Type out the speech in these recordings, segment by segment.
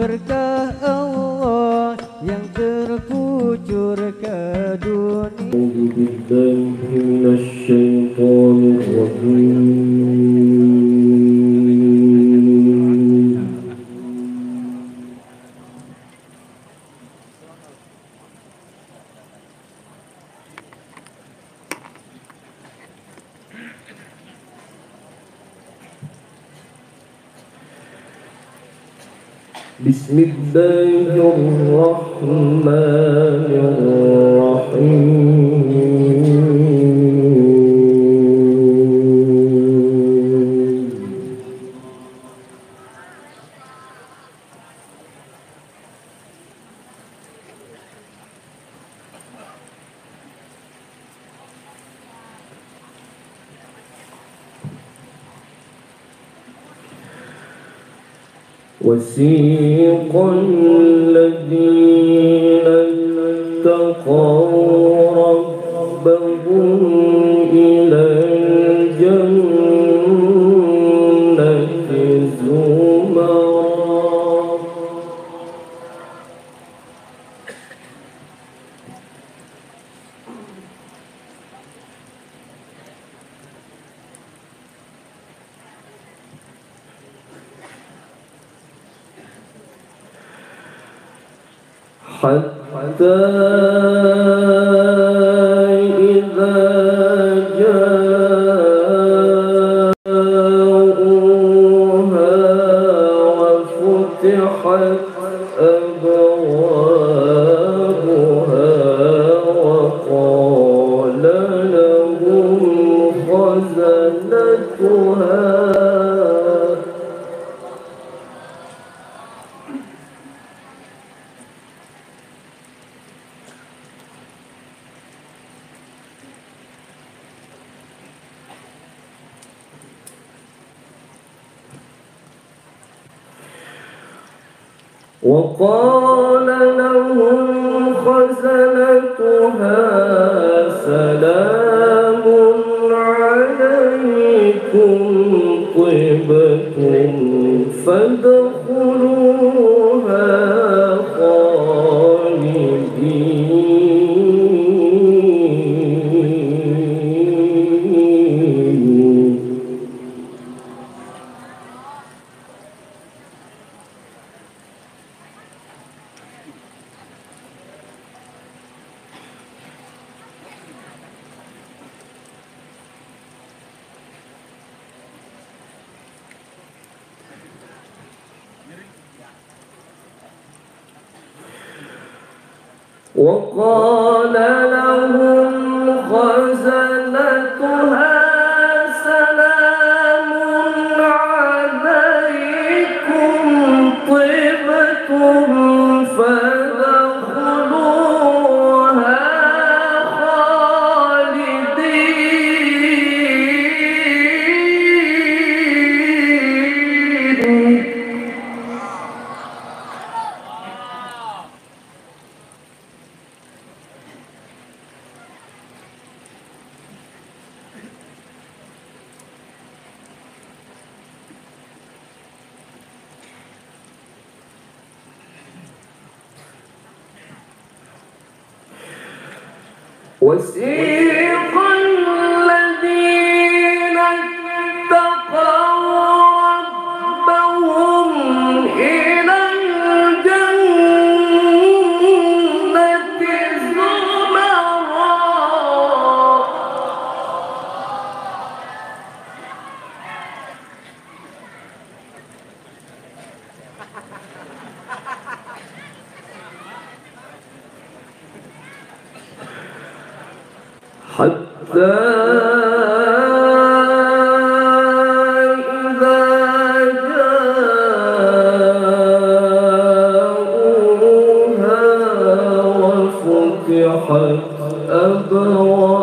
berkah Allah yang terkucur ke dunia. Bismillahirrahmanirrahim. وسيق الذين اتقوا ربهم إلى الجنة زمرا حتى إذا جاءوها وفتحت أبوابها وقال لهم خزنتها سلام عليكم طبتم فادخلوها خالدين. وقال لهم خزنتها سلام عليكم طبتم فادخلوها خالدين. وسيق الذين اتقوا ربهم إلى الجنة زمرا حتى إذا جاءوها وفتحت أبوابها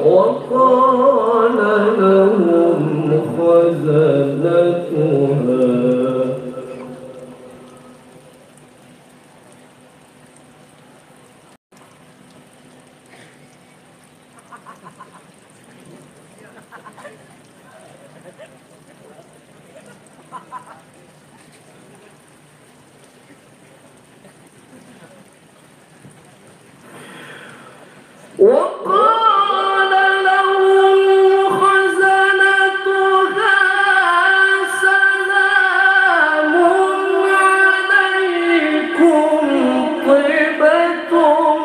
وقال لهم خزنتها وقال لهم خزنتها سلام عليكم طبتم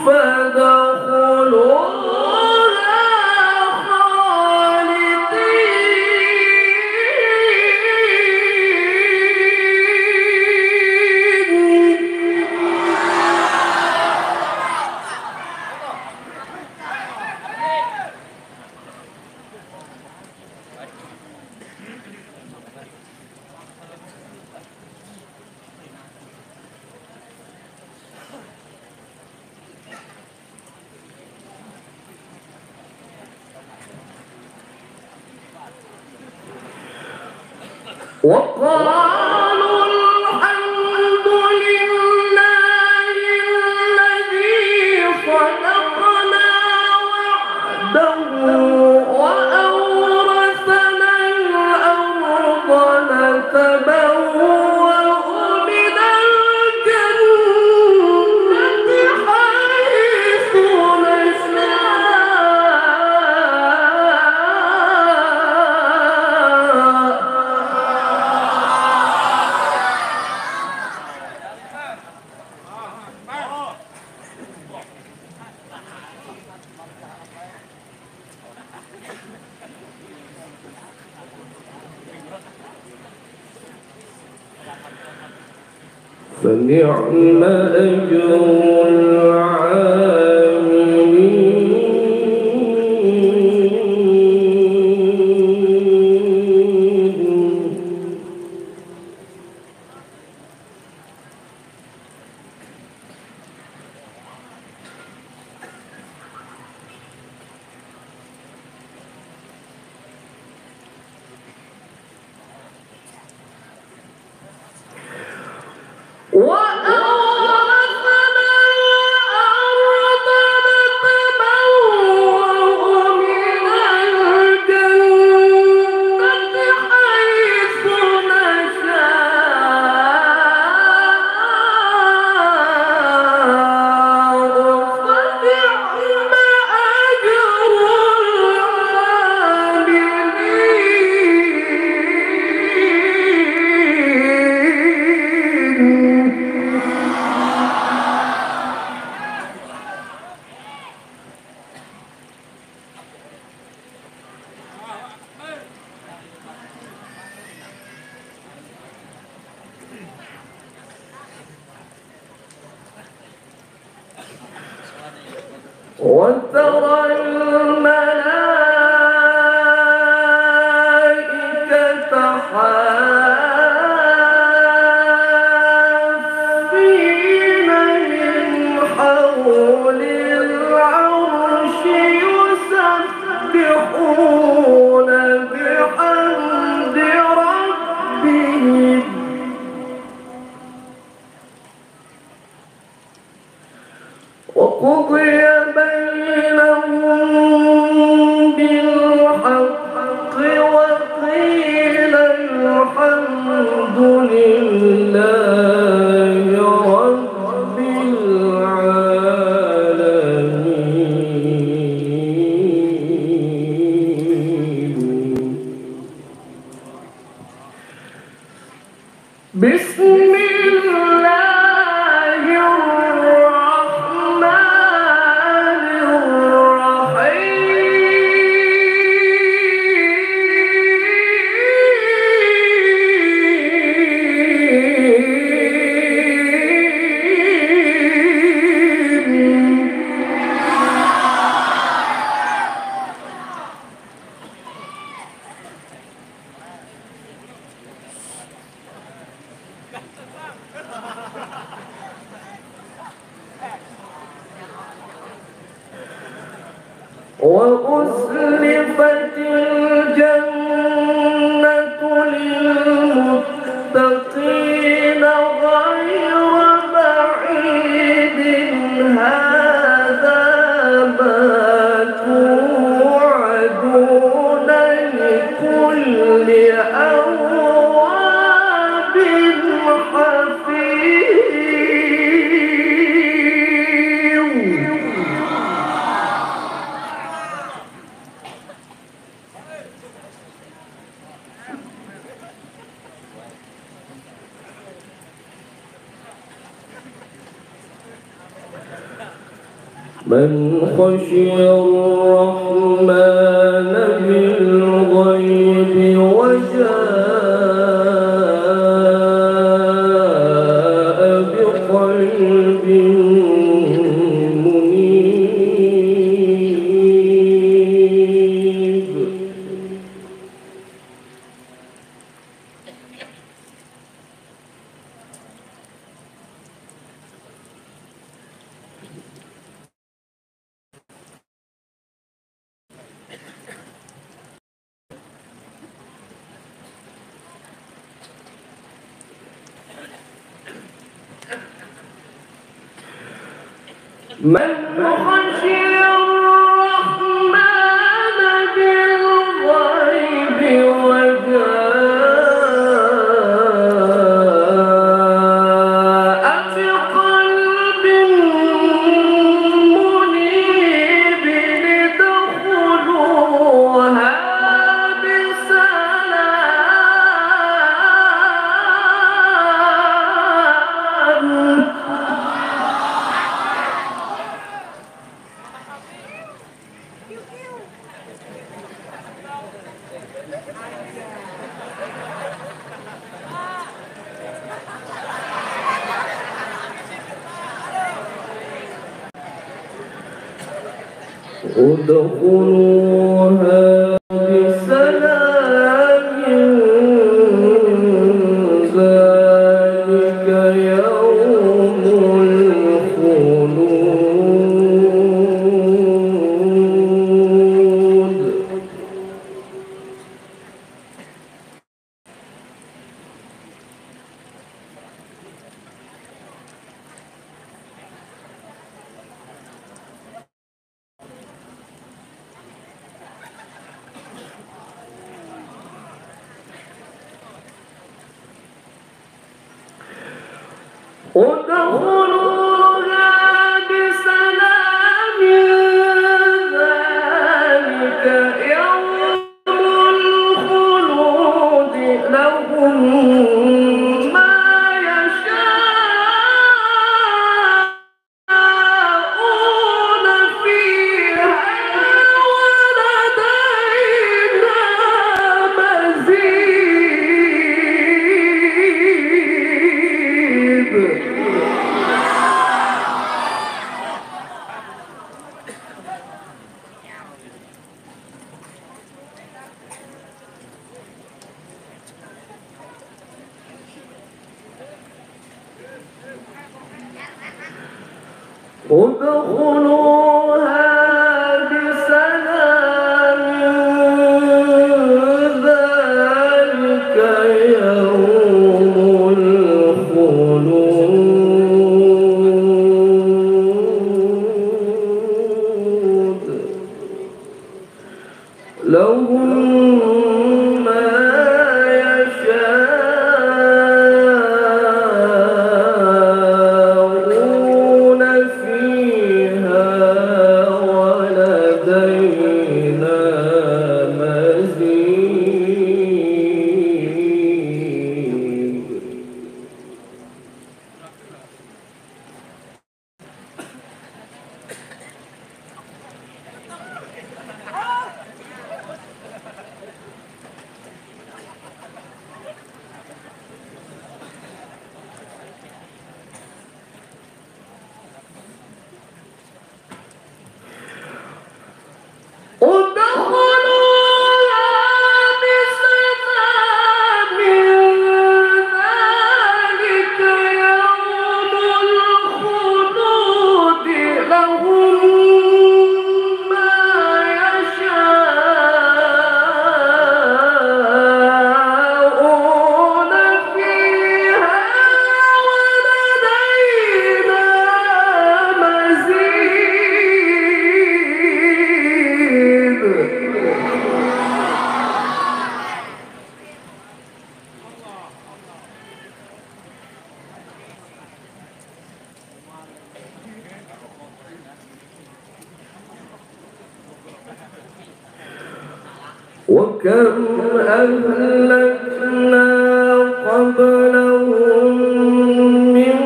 فادخلوها وقالوا الحمد لله الذي صدقنا وعده وأورثنا الأرض نتبوأ من الجنة حيث فنعم أجر العاملين وأورثنا الأرض نتبوأ من الجنة حيث نشاء فنعم أجر وترى الملائكة حافين من حول العرش يسبحون بحمد ربهم وقضي بينهم بالحق وقيل الحمد لله رب العالمين. بسم الله الرحمن الرحيم. وأزلفت الجنة للمتقين غير بعيد هذا ما توعدون لكل أواب حفيظ. من خشي الرحمن بالغيب وجاء بقلب منيب. من خشي الرحمن بالغيب وجاء بقلب منيب ادخلوها بسلام. ادخلوها بسلام ذلك يوم الخلود. ادخلوها بسلام ذلك يوم الخلود لهم ما يشاءون فيها ولدينا مزيد. ادخلوها بسلام ذلك يوم الخلود لهم ما يشاءون فيها وكم أهلكنا قبلهم من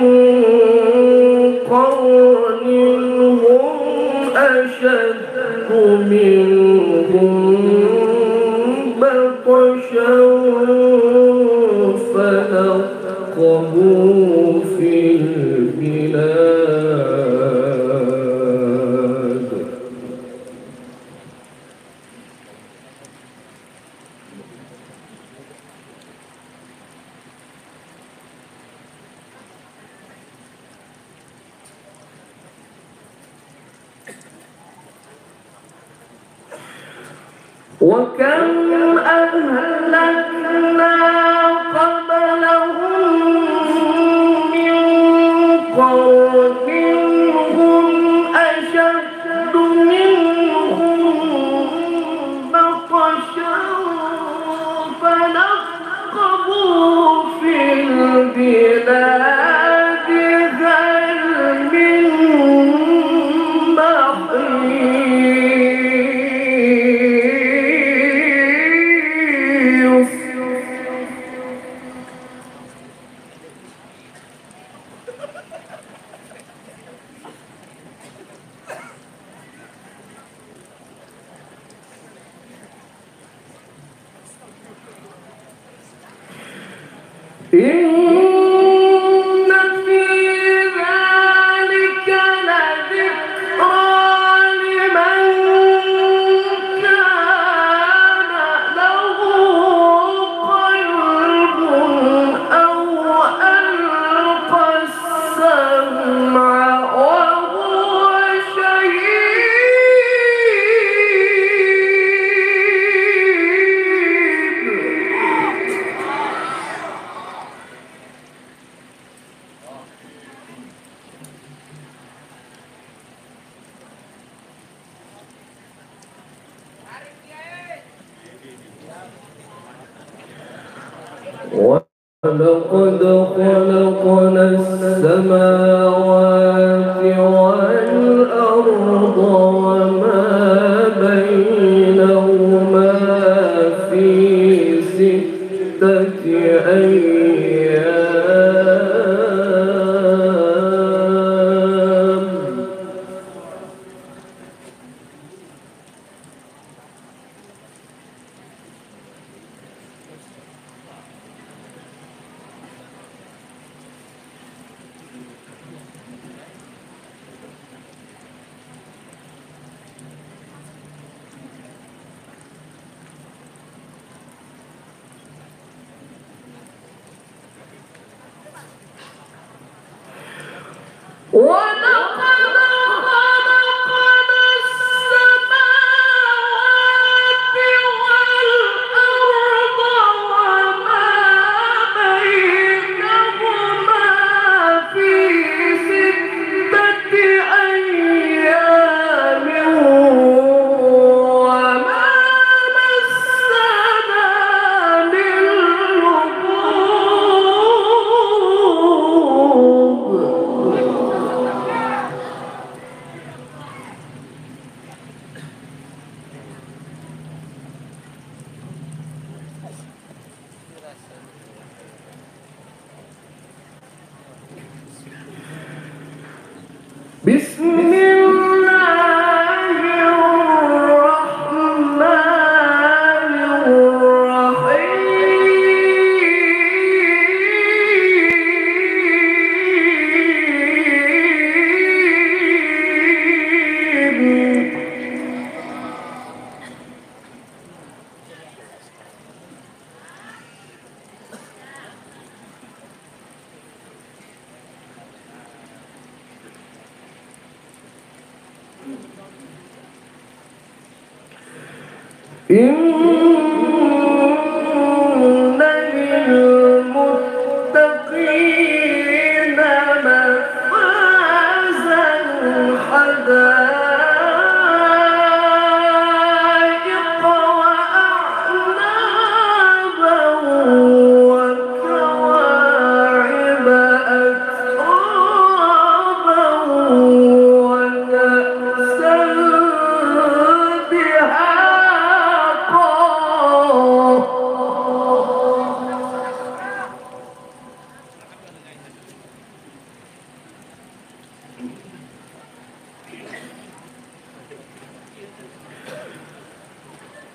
قرن هم أشد منهم بطشا فنقبوا في البلاد. وكم أهلكنا قبلهم من قرن هم أشد منهم بطشا فنقبوا في البلاد هل من محيص. إن في ذلك لذكرى لمن كان له قلب أو ألقى السمع وهو شهيد. ولقد خلقنا السماوات والأرض وما بينهما في 6 أيام. ولقد خلقنا السماوات والأرض وما بينهما في 6 أيام وما مسنا من لغوب. بسم الله الرحمن إن للمتقين مفازا حدائق وأعنابا وكواعب أترابا وكأسا دهاقا.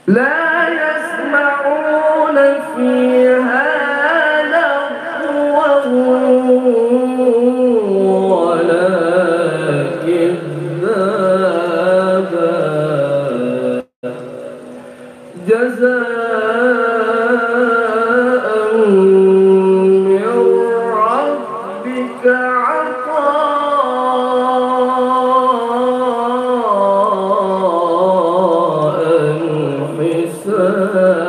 لا يسمعون فيها لغوا ولا كذابا جزاء من ربك عطاء حسابا.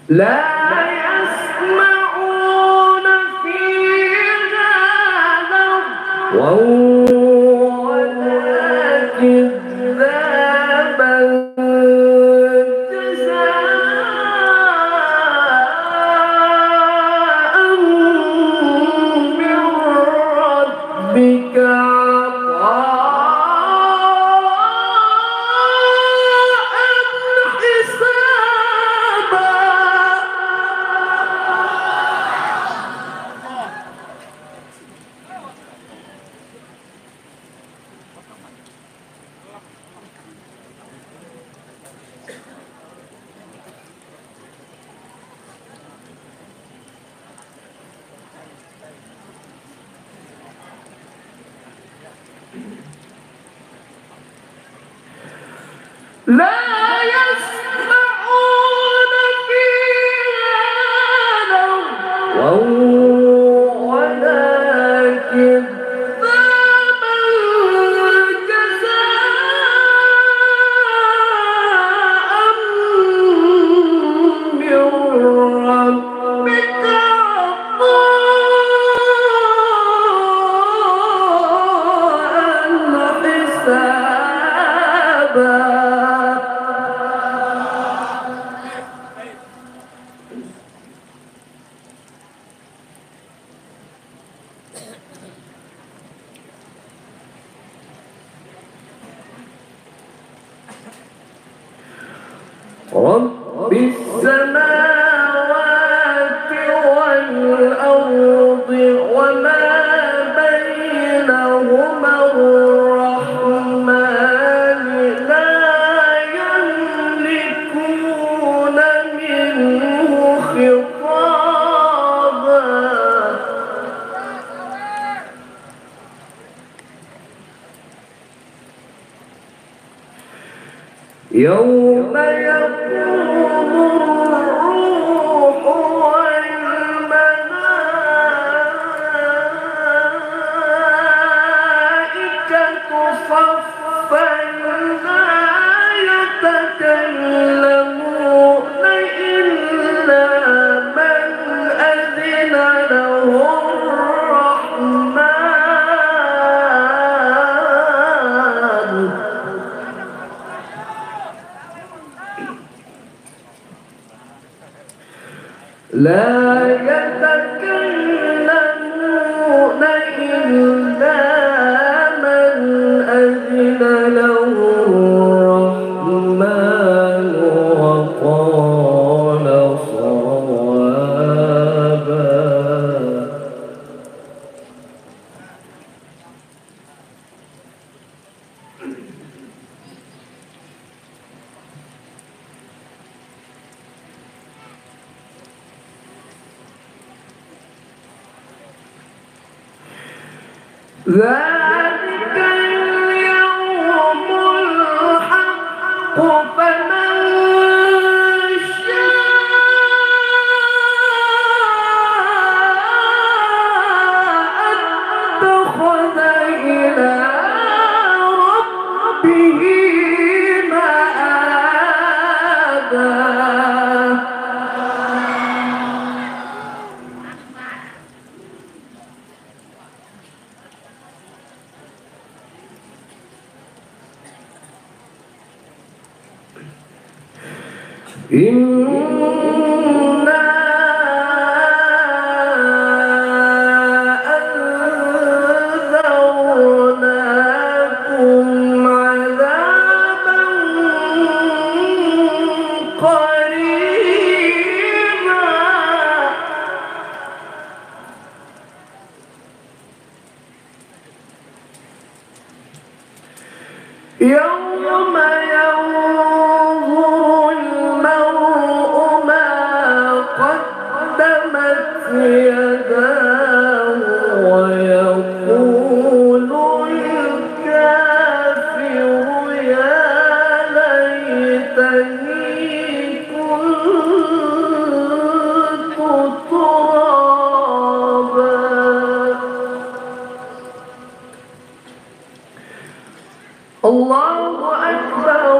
لا يسمعون فيها لغوا ولا كذابا جزاء من ربك لا يسمعون فيها لغوا ولا كذابا جزاء من ربك عطاء حسابا. رب السماوات والأرض وما بينهما الرحمن لا يملكون منه خطابا. يوم يقوم الروح والملائكة صفا لا يتكلمون إلا من أذن له الرحمن. لا يتكلمون إلا من أذن له الرحمن وقال صوابا. ذلك اليوم الحق فمن شاء اتخذ إلى ربه مآبا. إنا ينظر المرء ما قدمت يداه ويقول الكافر يا ليتني كنت ترابا. الله أكبر.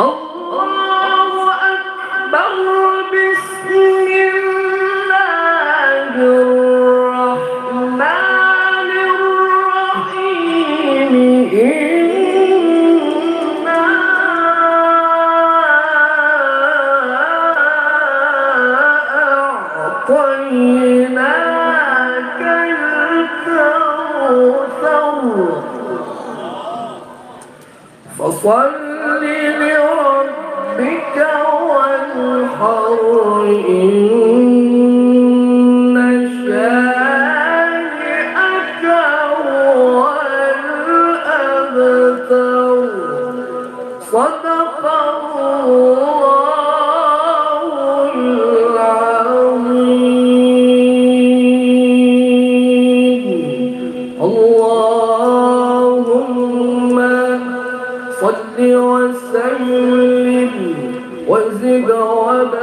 الله أكبر. بسم الله الرحمن الرحيم. إنا أعطيناك الكوثر فصل لربك وانحر. إن شانئك هو الأبتر. صدق الله العظيم. اللهم صل وسلم وزد وبارك